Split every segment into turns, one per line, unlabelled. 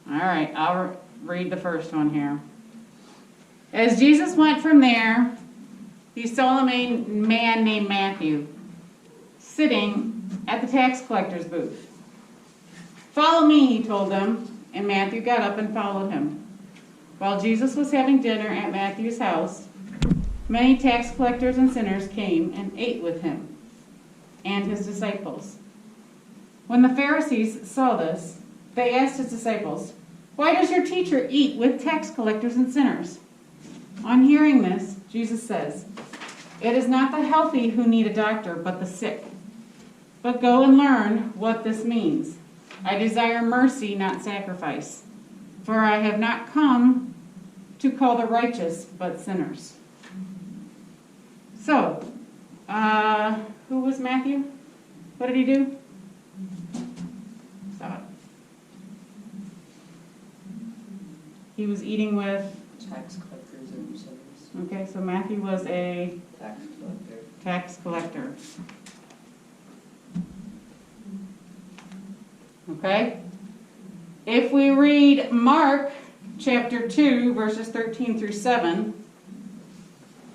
All right, I'll read the first one here. As Jesus went from there, he saw a man named Matthew sitting at the tax collector's booth. "Follow me," he told them, and Matthew got up and followed him. While Jesus was having dinner at Matthew's house, many tax collectors and sinners came and ate with him and his disciples. When the Pharisees saw this, they asked his disciples, "Why does your teacher eat with tax collectors and sinners?" On hearing this, Jesus says, "It is not the healthy who need a doctor, but the sick. But go and learn what this means. I desire mercy, not sacrifice, for I have not come to call the righteous, but sinners." So, who was Matthew? What did he do? Stop. He was eating with
tax collectors and sinners.
Okay, so Matthew was a
Tax collector.
Okay? If we read Mark chapter 2, verses 13 through 7,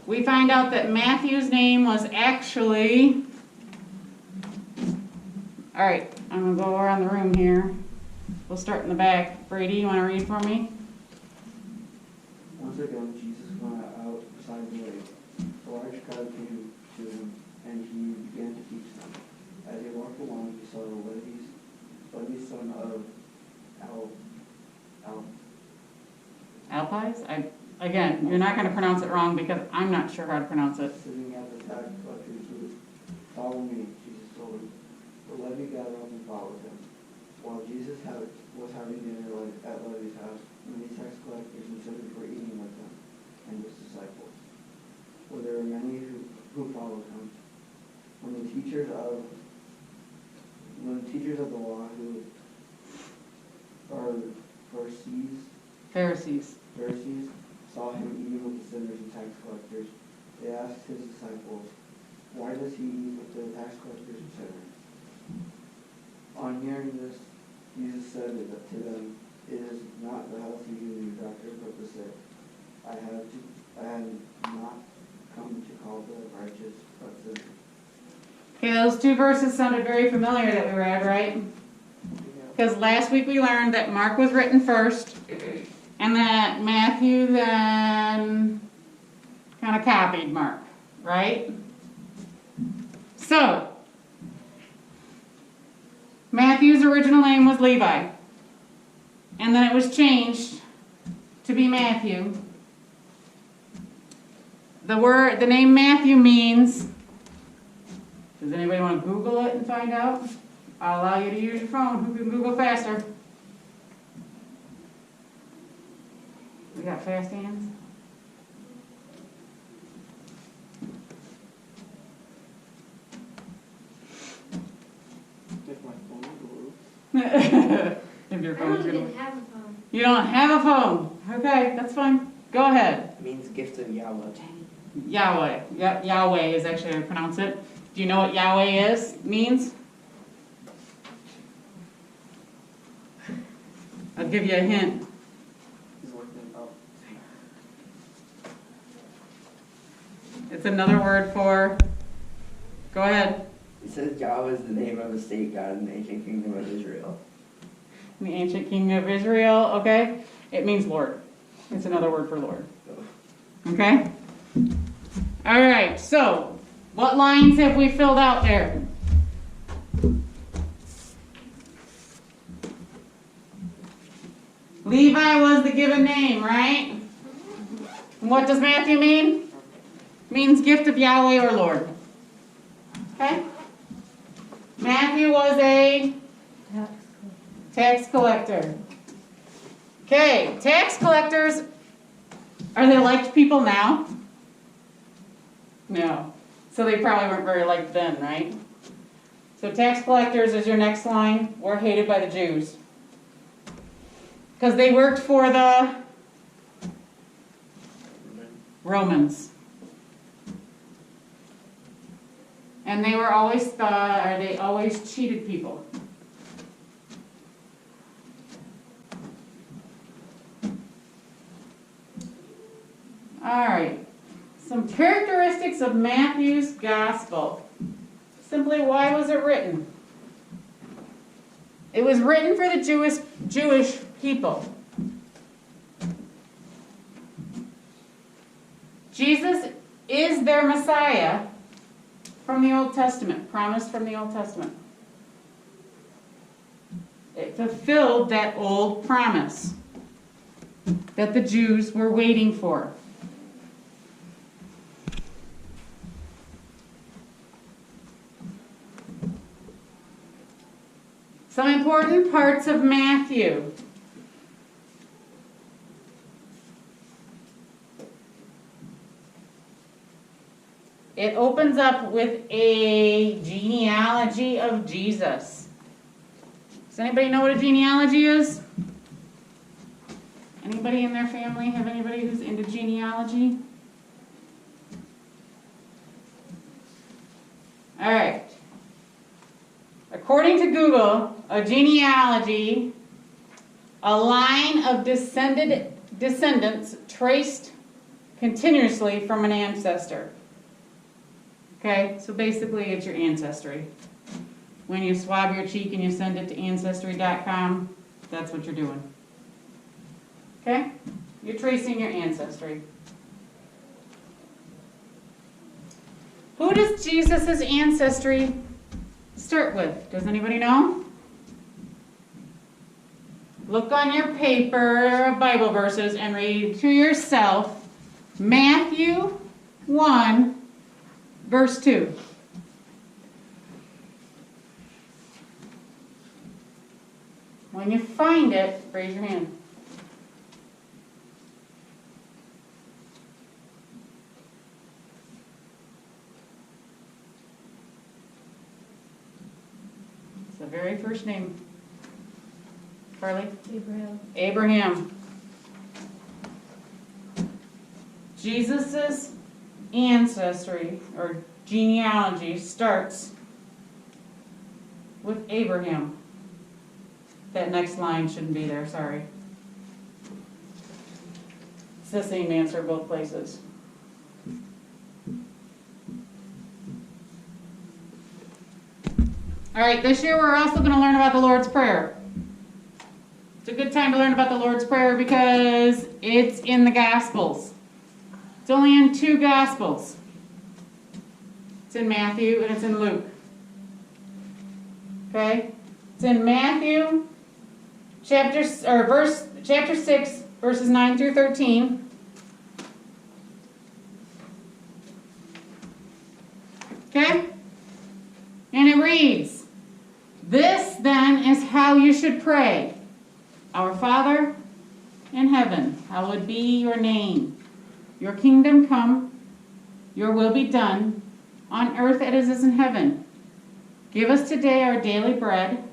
we find out that Matthew's name was actually... All right, I'm going to go around the room here. We'll start in the back. Brady, you want to read for me?
Once again, Jesus went out beside the lake. A large crowd came to him, and he began to teach them. As he walked along, he saw Levi's son of
Alpies? Again, you're not going to pronounce it wrong because I'm not sure how to pronounce it.
sitting at the tax collector's booth. "Follow me," Jesus told him. The Levy got up and followed him. While Jesus was having dinner at Levi's house, many tax collectors and sinners were eating with him and his disciples. For there were many who followed him. When the teachers of the law, who are
Pharisees.
saw him eating with the sinners and tax collectors, they asked his disciples, "Why does he eat with the tax collectors and sinners?" On hearing this, Jesus said to them, "It is not the healthy who need a doctor, but the sick. I have not come to call the righteous, but sinners."
Okay, those two verses sounded very familiar that we read, right? Because last week we learned that Mark was written first, and that Matthew then kind of copied Mark, right? So, Matthew's original name was Levi, and then it was changed to be Matthew. The name Matthew means, does anybody want to Google it and find out? I'll allow you to use your phone. Who can Google faster? We got fast hands.
If my phone will.
If your
I
phone's
don't
gonna.
even have a phone.
You don't have a phone. Okay, that's fine. Go ahead.
It means gift of Yahweh.
Yahweh. Yep, Yahweh is actually how to pronounce it. Do you know what Yahweh means? I'll give you a hint.
He's working out.
It's another word for. Go ahead.
It says Yahweh is the name of a state god in the ancient kingdom of Israel.
In the ancient kingdom of Israel, okay? It means Lord. It's another word for Lord. Okay? All right, so what lines have we filled out there? Levi was the given name, right? And what does Matthew mean? Means gift of Yahweh or Lord. Okay? Matthew was a tax collector. Okay, tax collectors, are they liked people now? No. So they probably weren't very liked then, right? So tax collectors is your next line. Were hated by the Jews. Because they worked for the Romans. And they were always they always cheated people. All right. Some characteristics of Matthew's gospel. Simply, why was it written? It was written for the Jewish people. Jesus is their Messiah from the Old Testament, promised from the Old Testament. It fulfilled that old promise that the Jews were waiting for. Some important parts of Matthew. It opens up with a genealogy of Jesus. Does anybody know what a genealogy is? Anybody in their family have anybody who's into genealogy? All right. According to Google, a genealogy, a line of descendants traced continuously from an ancestor. Okay, so basically it's your ancestry. When you swab your cheek and you send it to ancestry.com, that's what you're doing. Okay? You're tracing your ancestry. Who does Jesus' ancestry start with? Does anybody know? Look on your paper, Bible verses, and read to yourself Matthew 1, verse 2. When you find it, raise your hand. It's the very first name. Carly? Abraham. Jesus' ancestry or genealogy starts with Abraham. That next line shouldn't be there, sorry. It's the same answer both places. All right, this year we're also going to learn about the Lord's Prayer. It's a good time to learn about the Lord's Prayer because it's in the Gospels. It's only in 2 Gospels. It's in Matthew and it's in Luke. Okay? It's in Matthew chapter 6, verses 9 through 13. Okay? And it reads, "This then is how you should pray. Our Father in heaven, hallowed be your name. Your kingdom come, your will be done, on earth as it is in heaven. Give us today our daily bread,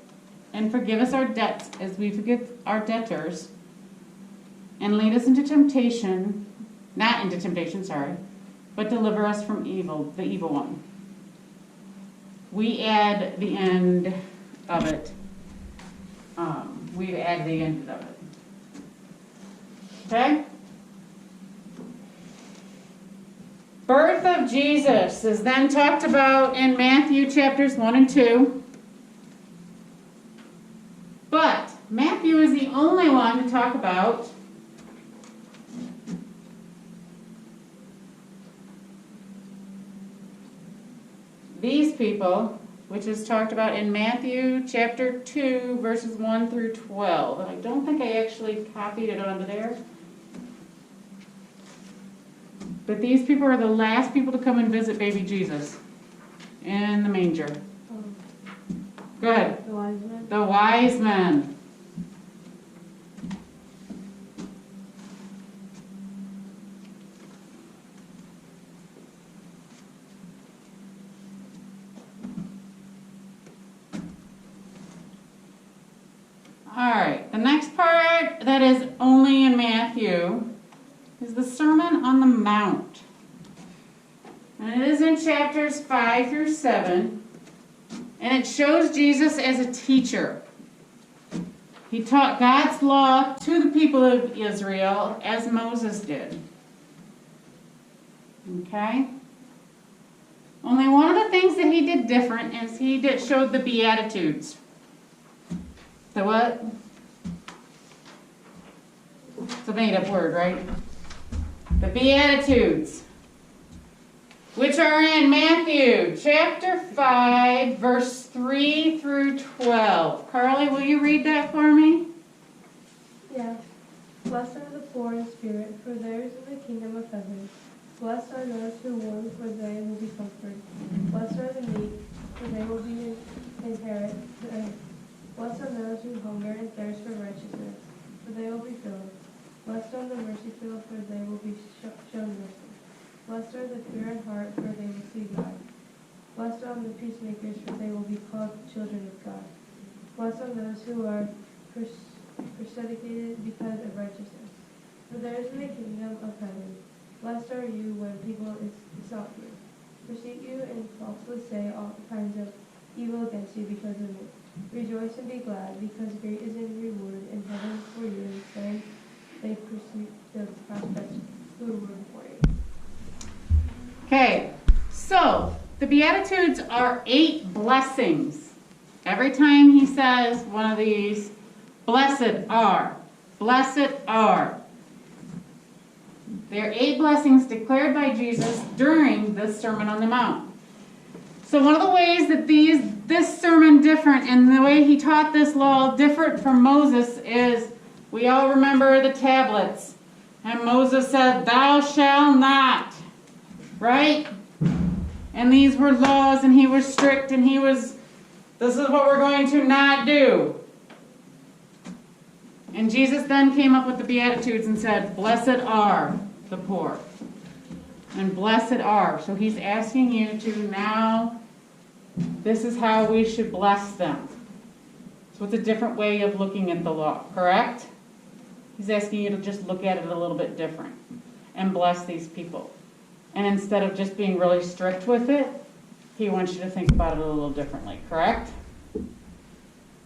and forgive us our debts as we forgive our debtors. And lead us into temptation, not into temptation, but deliver us from evil, the evil one." We add the end of it. We add the end of it. Okay? Birth of Jesus is then talked about in Matthew chapters 1 and 2. But Matthew is the only one to talk about these people, which is talked about in Matthew chapter 2, verses 1 through 12. And I don't think I actually copied it onto there. But these people are the last people to come and visit baby Jesus in the manger. Go ahead.
The wise men.
The wise men. All right, the next part that is only in Matthew is the Sermon on the Mount. And it is in chapters 5 through 7. And it shows Jesus as a teacher. He taught God's law to the people of Israel as Moses did. Okay? Only one of the things that he did different is showed the Beatitudes. The what? It's a made-up word, right? The Beatitudes, which are in Matthew chapter 5, verse 3 through 12. Carly, will you read that for me?
Yeah. Blessed are the poor in spirit, for theirs is the kingdom of heaven. Blessed are those who mourn, for they will be comforted. Blessed are the meek, for they will inherit the earth. Blessed are those who hunger and thirst for righteousness, for they will be filled. Blessed are the merciful, for they will be shown mercy. Blessed are the pure in heart, for they will see God. Blessed are the peacemakers, for they will be called children of God. Blessed are those who are persecuted because of righteousness, for theirs is the kingdom of heaven. Blessed are you when people insult you, persecute you, and falsely say all kinds of evil against you because of me. Rejoice and be glad, because great is your reward in heaven for you, and same they pursue the prophets who were before you.
Okay, so the Beatitudes are 8 blessings. Every time he says one of these, blessed are, blessed are. They're 8 blessings declared by Jesus during the Sermon on the Mount. So one of the ways that this sermon different and the way he taught this law different from Moses is, we all remember the tablets. And Moses said, thou shalt not. Right? And these were laws, and he was strict, and this is what we're going to not do. And Jesus then came up with the Beatitudes and said, blessed are the poor. And blessed are. So he's asking you to now, this is how we should bless them. So it's a different way of looking at the law, correct? He's asking you to just look at it a little bit different and bless these people. And instead of just being really strict with it, he wants you to think about it a little differently, correct?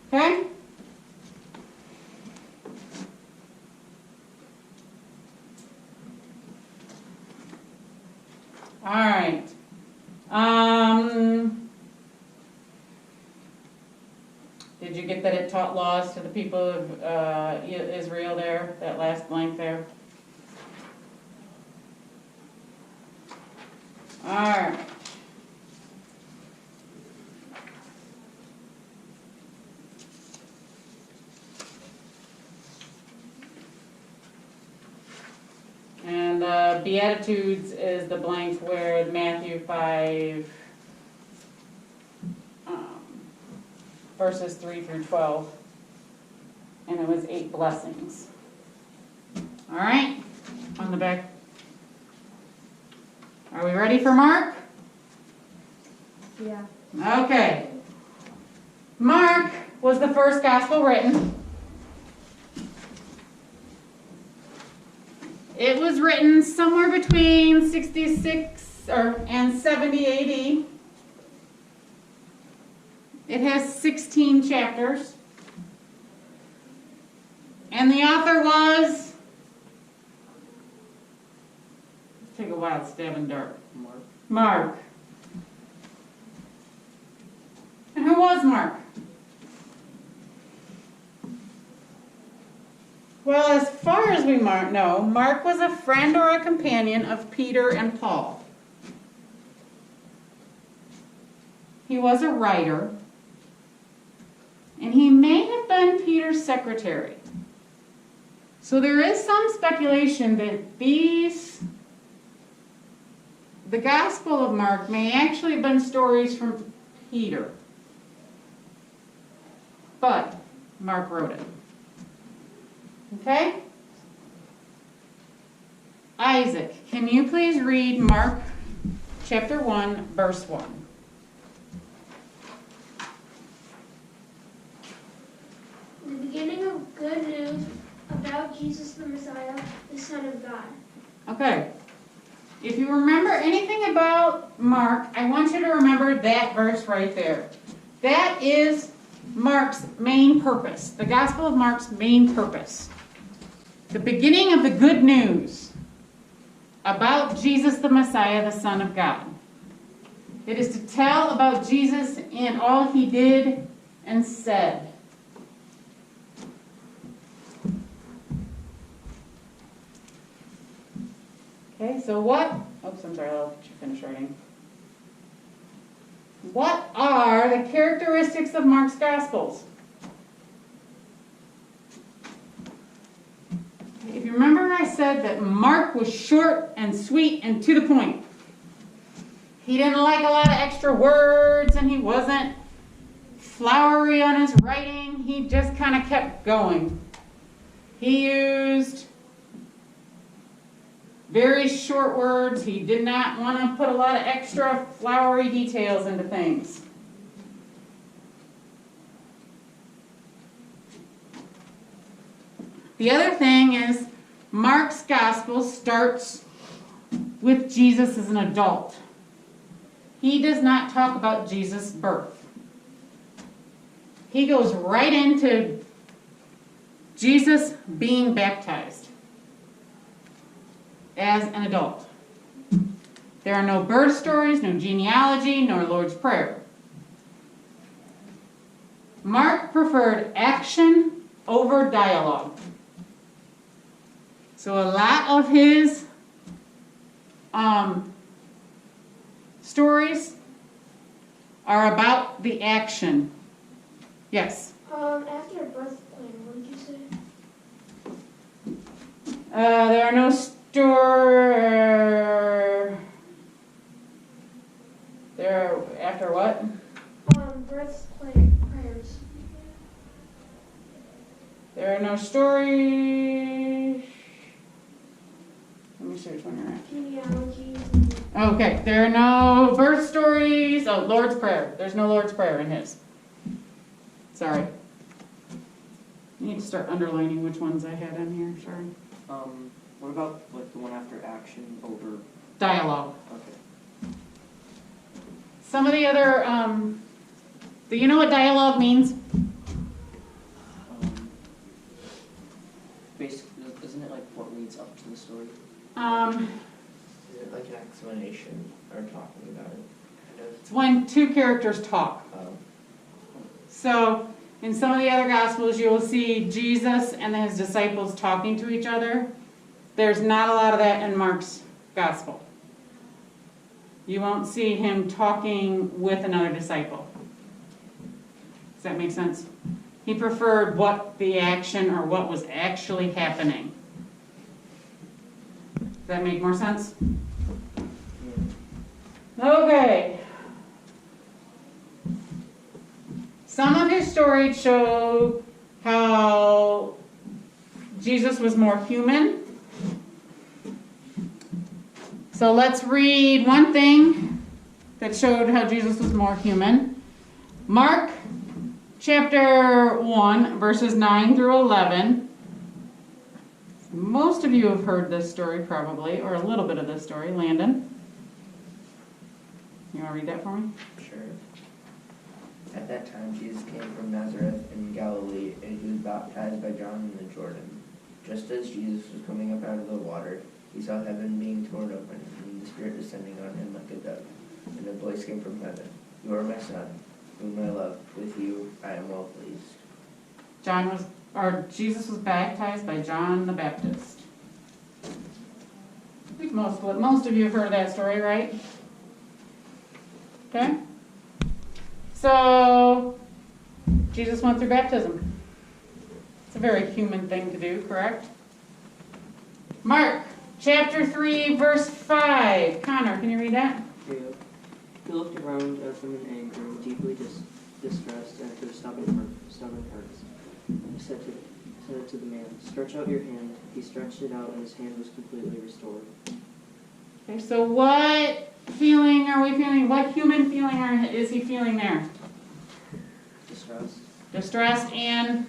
Okay? All right. Did you get that it taught laws to the people of Israel there, that last blank there? All right. And Beatitudes is the blank where Matthew 5, verses 3 through 12. And it was 8 blessings. All right, on the back. Are we ready for Mark?
Yeah.
Okay. Mark was the first gospel written. It was written somewhere between 66 and 70 AD. It has 16 chapters. And the author was, take a wild stab in the dark. Mark. And who was Mark? Well, as far as we know, Mark was a friend or a companion of Peter and Paul. He was a writer, and he may have been Peter's secretary. So there is some speculation that the Gospel of Mark may actually have been stories from Peter. But Mark wrote it. Okay? Isaac, can you please read Mark chapter 1, verse 1?
The beginning of good news about Jesus the Messiah, the Son of God.
Okay. If you remember anything about Mark, I want you to remember that verse right there. That is Mark's main purpose. The Gospel of Mark's main purpose. The beginning of the good news. about Jesus the Messiah, the Son of God. It is to tell about Jesus and all he did and said. Okay, so what? Oops, I'm sorry, I'll let you finish writing. What are the characteristics of Mark's Gospels? If you remember, I said that Mark was short and sweet and to the point. He didn't like a lot of extra words, and he wasn't flowery on his writing. He just kind of kept going. He used very short words. He did not want to put a lot of extra flowery details into things. The other thing is Mark's gospel starts with Jesus as an adult. He does not talk about Jesus' birth. He goes right into Jesus being baptized as an adult. There are no birth stories, no genealogy, nor Lord's Prayer. Mark preferred action over dialogue. So a lot of his stories are about the action. Yes?
After birth plan, what did you say?
There are no there are, after what?
Birth prayers.
There are no stories. Let me see which one you're at.
Genealogies.
Okay, there are no birth stories. Oh, Lord's Prayer. There's no Lord's Prayer in his. Sorry. I need to start underlining which ones I had on here. Sorry.
What about like the one after action over?
Dialogue.
Okay.
Some of the other, do you know what dialogue means?
Basically, isn't it like what leads up to the story?
Is it like an explanation or talking about it? Kind of.
It's when two characters talk. So, in some of the other Gospels, you will see Jesus and his disciples talking to each other. There's not a lot of that in Mark's Gospel. You won't see him talking with another disciple. Does that make sense? He preferred what the action or what was actually happening. Does that make more sense? Okay. Some of his stories show how Jesus was more human. So let's read one thing that showed how Jesus was more human. Mark chapter 1, verses 9 through 11. Most of you have heard this story probably, or a little bit of this story. Landon? You want to read that for me?
Sure. At that time, Jesus came from Nazareth in Galilee, and he was baptized by John in the Jordan. Just as Jesus was coming up out of the water, he saw heaven being torn open, and the Spirit descending on him like a dove. And a voice came from heaven, "You are my Son, whom I love. With you I am well pleased."
Jesus was baptized by John the Baptist. I think most of you have heard of that story, right? Okay? So, Jesus went through baptism. It's a very human thing to do, correct? Mark, chapter 3, verse 5. Connor, can you read that?
Jacob. He looked around at them in anger and deeply distressed at their stubborn hearts. He said to the man, "Stretch out your hand." He stretched it out, and his hand was completely restored.
Okay, so what feeling are we feeling? What human feeling is he feeling there?
Distressed.
Distressed and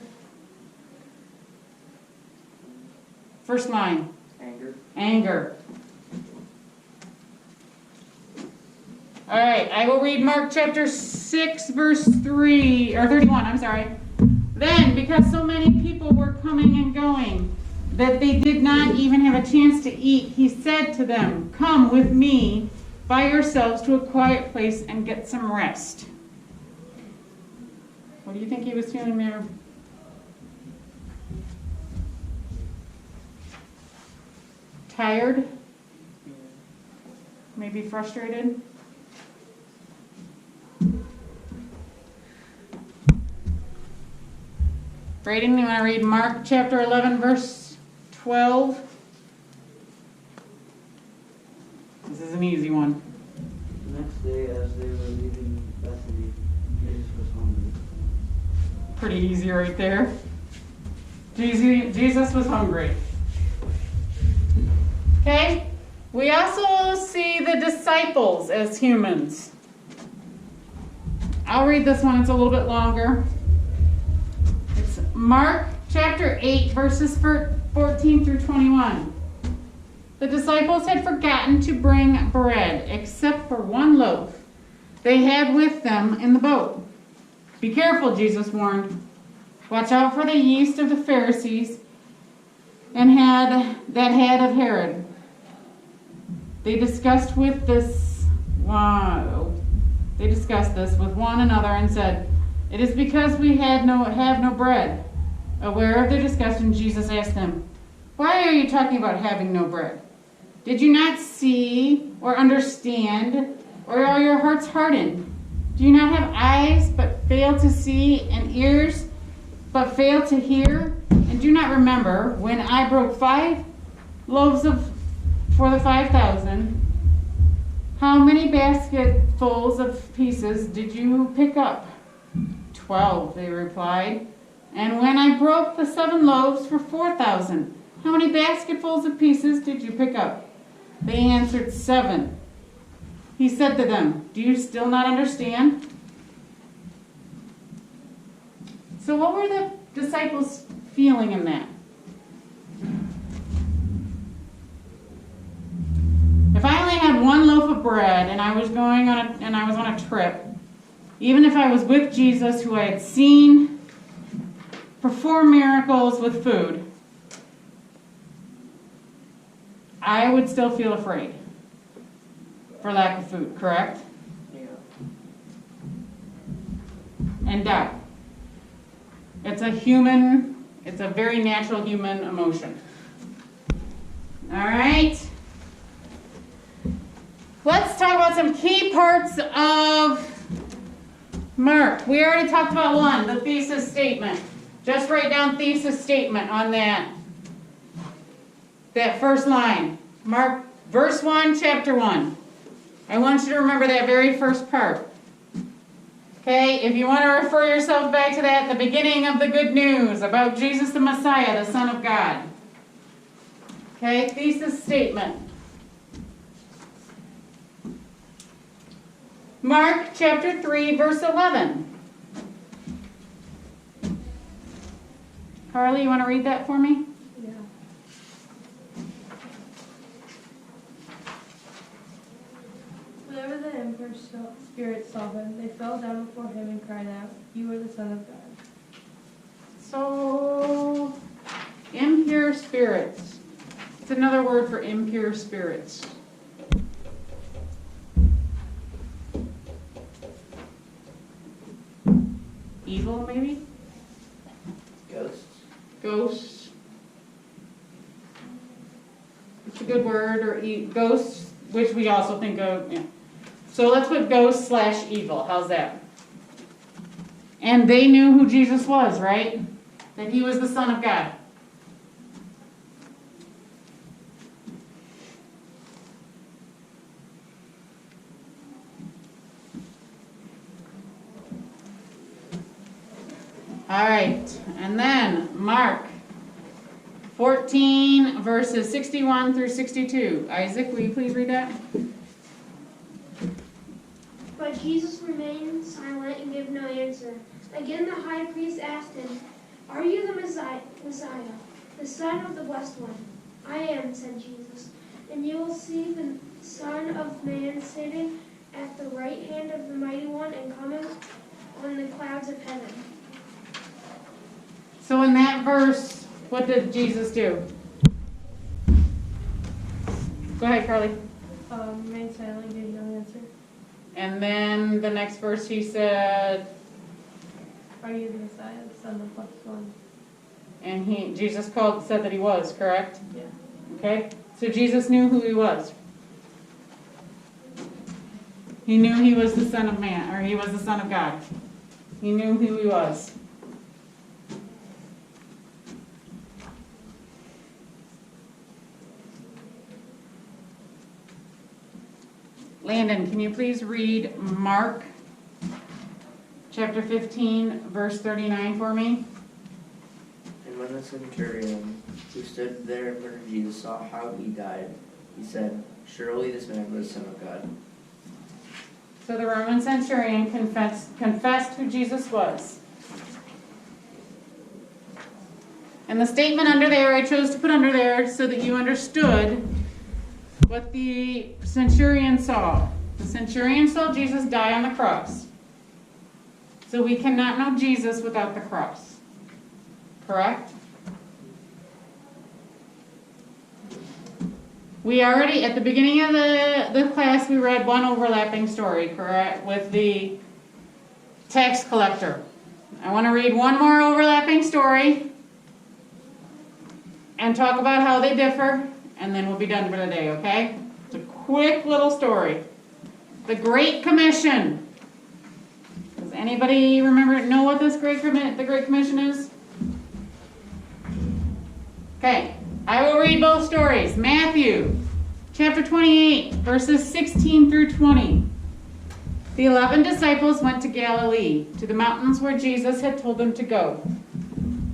first line.
Anger.
Anger. All right, I will read Mark chapter 6, verse 3, or 31, I'm sorry. Then, because so many people were coming and going, that they did not even have a chance to eat, he said to them, "Come with me by yourselves to a quiet place and get some rest." What do you think he was feeling there? Tired? Maybe frustrated? Rating, you want to read Mark chapter 11, verse 12? This is an easy one.
The next day, as they were leaving Bethany, Jesus was hungry.
Pretty easy right there. Jesus was hungry. Okay? We also see the disciples as humans. I'll read this one, it's a little bit longer. It's Mark chapter 8, verses 14 through 21. The disciples had forgotten to bring bread, except for one loaf they had with them in the boat. "Be careful," Jesus warned. "Watch out for the yeast of the Pharisees and that had of Herod." They discussed this with one another and said, "It is because we have no bread." Aware of their discussion, Jesus asked them, "Why are you talking about having no bread? Did you not see or understand, or are your hearts hardened? Do you not have eyes but fail to see, and ears but fail to hear? And do not remember when I broke 5 loaves for the 5,000? How many basketfuls of pieces did you pick up?" 12, they replied. "And when I broke the 7 loaves for 4,000, how many basketfuls of pieces did you pick up?" They answered, 7. He said to them, "Do you still not understand?" So what were the disciples feeling in that? If I only had 1 loaf of bread and I was on a trip, even if I was with Jesus, who I had seen perform miracles with food, I would still feel afraid for lack of food, correct?
Yeah.
And doubt. It's a very natural human emotion. All right? Let's talk about some key parts of Mark. We already talked about one, the thesis statement. Just write down thesis statement on that first line. Mark, verse 1, chapter 1. I want you to remember that very first part. Okay, if you want to refer yourself back to that, the beginning of the good news about Jesus the Messiah, the Son of God. Okay, thesis statement. Mark chapter 3, verse 11. Carly, you want to read that for me?
Yeah. Whenever the impure spirits saw him, they fell down before him and cried out, "You are the Son of God."
So, impure spirits. It's another word for impure spirits. Evil, maybe?
Ghosts.
Ghosts. It's a good word, or ghosts, which we also think of, yeah. So let's put ghost / evil. How's that? And they knew who Jesus was, right? That he was the Son of God. All right, and then Mark 14, verses 61 through 62. Isaac, will you please read that?
But Jesus remained silent and gave no answer. Again the high priest asked him, "Are you the Messiah, the Son of the Blessed One?" "I am," said Jesus. "And you will see the Son of Man sitting at the right hand of the Mighty One and coming on the clouds of heaven."
So in that verse, what did Jesus do? Go ahead, Carly.
Remained silent, gave no answer.
And then the next verse he said,
Are you the Messiah, the Son of the Blessed One?
and Jesus said that he was, correct?
Yeah.
Okay? So Jesus knew who he was. He knew he was the Son of Man, or he was the Son of God. He knew who he was. Landon, can you please read Mark chapter 15, verse 39 for me?
And when the centurion who stood there in front of Jesus saw how he died, he said, Surely this man was the Son of God.
So the Roman centurion confessed who Jesus was. And the statement under there, I chose to put under there so that you understood what the centurion saw. The centurion saw Jesus die on the cross. So we cannot know Jesus without the cross. Correct? We already, at the beginning of the class, we read one overlapping story, correct, with the tax collector. I want to read one more overlapping story and talk about how they differ, and then we'll be done for today, okay? It's a quick little story. The Great Commission. Does anybody know what the Great Commission is? Okay. I will read both stories. Matthew, chapter 28, verses 16 through 20. The 11 disciples went to Galilee, to the mountains where Jesus had told them to go.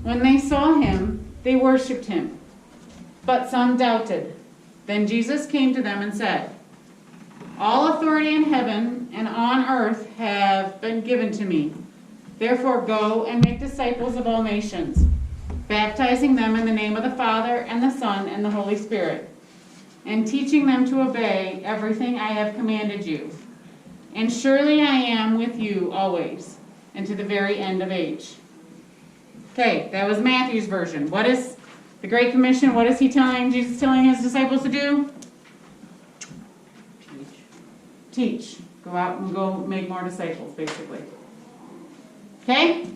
When they saw him, they worshipped him, but some doubted. Then Jesus came to them and said, All authority in heaven and on earth have been given to me. Therefore go and make disciples of all nations, baptizing them in the name of the Father and the Son and the Holy Spirit, and teaching them to obey everything I have commanded you. And surely I am with you always, and to the very end of age. Okay, that was Matthew's version. What is the Great Commission? What is Jesus telling his disciples to do? Teach. Go out and go make more disciples, basically. Okay?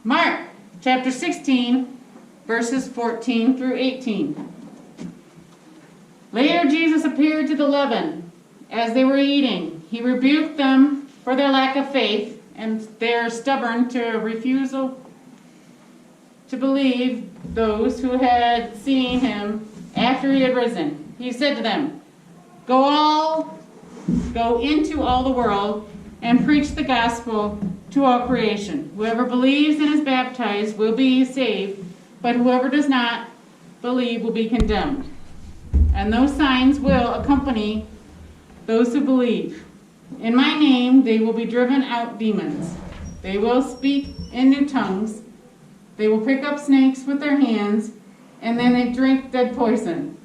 Mark, chapter 16, verses 14 through 18. Later Jesus appeared to the 11 as they were eating. He rebuked them for their lack of faith and their stubborn refusal to believe those who had seen him after he had risen. He said to them, Go into all the world and preach the gospel to all creation. Whoever believes and is baptized will be saved, but whoever does not believe will be condemned. And those signs will accompany those who believe. In my name they will be driven out demons. They will speak in new tongues. They will pick up snakes with their hands, and then they drink dead poison,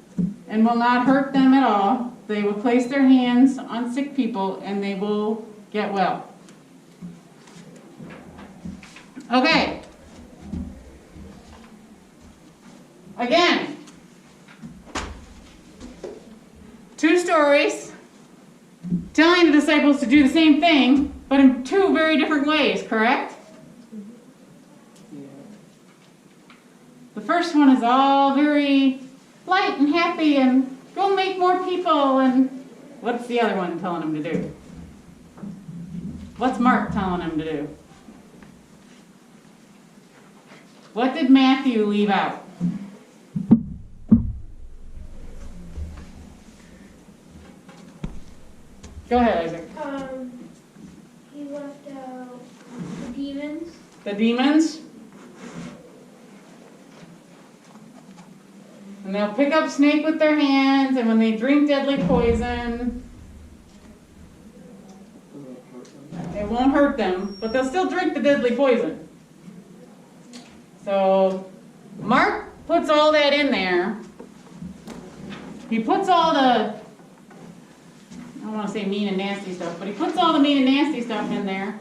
and will not hurt them at all. They will place their hands on sick people, and they will get well. Okay. Again, two stories telling the disciples to do the same thing, but in two very different ways, correct?
Yeah.
The first one is all very light and happy and go make more people, and what's the other one telling them to do? What's Mark telling them to do? What did Matthew leave out? Go ahead, Isaac.
He left out the demons.
The demons? And they'll pick up snake with their hands, and when they drink deadly poison, it won't hurt them, but they'll still drink the deadly poison. So, Mark puts all that in there. He puts all the, I don't want to say mean and nasty stuff, but he puts all the mean and nasty stuff in there,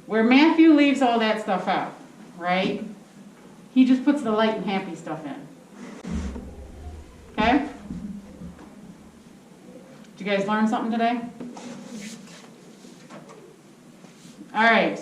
where Matthew leaves all that stuff out, right? He just puts the light and happy stuff in. Okay? Did you guys learn something today? All right.